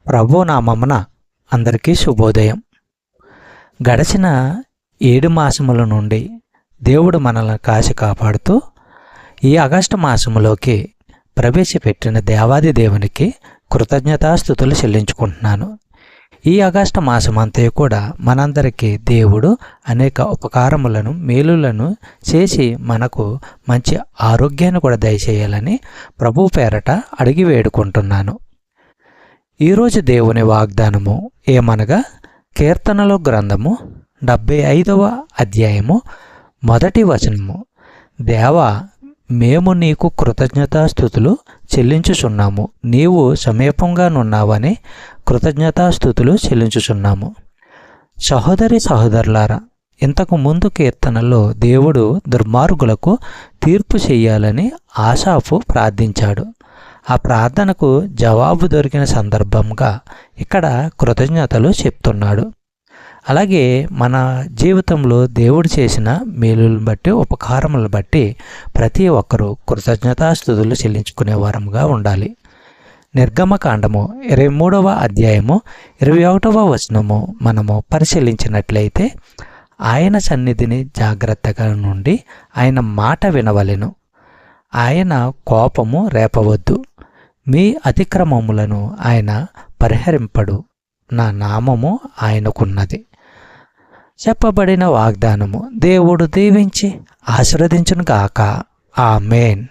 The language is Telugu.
ప్రభు నామమున అందరికీ శుభోదయం. గడిచిన 7 మాసముల నుండి దేవుడు మనల్ని కాచి కాపాడుతూ ఈ ఆగస్టు మాసములోకి ప్రవేశపెట్టిన దేవాది దేవునికి కృతజ్ఞతాస్తుతులు చెల్లించుకుంటున్నాను. ఈ ఆగస్టు మాసమంతా కూడా మనందరికీ దేవుడు అనేక ఉపకారములను మేలులను చేసి మనకు మంచి ఆరోగ్యాన్ని కూడా దయచేయాలని ప్రభు పేరట అడిగి వేడుకుంటున్నాను. ఈరోజు దేవుని వాగ్దానము ఏమనగా కీర్తనల గ్రంథము 75వ అధ్యాయము 1వ వచనము. దేవా, మేము నీకు కృతజ్ఞతాస్తుతులు చెల్లించుచున్నాము, నీవు సమీపంగానున్నావని కృతజ్ఞతాస్తుతులు చెల్లించుచున్నాము. సహోదరి సహోదరులారా, ఇంతకు ముందు కీర్తనలో దేవుడు దుర్మార్గులకు తీర్పు చేయాలని ఆసాఫు ప్రార్థించాడు. ఆ ప్రార్థనకు జవాబు దొరికిన సందర్భంగా ఇక్కడ కృతజ్ఞతలు చెప్తున్నాడు. అలాగే మన జీవితంలో దేవుడు చేసిన మేలులను బట్టి ఉపకారములను బట్టి ప్రతి ఒక్కరూ కృతజ్ఞతాస్తుతులు చెల్లించుకునే వారంగా ఉండాలి. నిర్గమకాండము 23వ అధ్యాయము 21వ వచనము మనము పరిశీలించినట్లయితే, ఆయన సన్నిధిని జాగ్రత్తగా నుండి ఆయన మాట వినవలెను, ఆయన కోపము రేపవద్దు, మీ అతిక్రమములను ఆయన పరిహరింపడు, నా నామము ఆయనకున్నది. చెప్పబడిన వాగ్దానము దేవుడు దీవించి ఆశీర్వదించును గాక. ఆమేన్.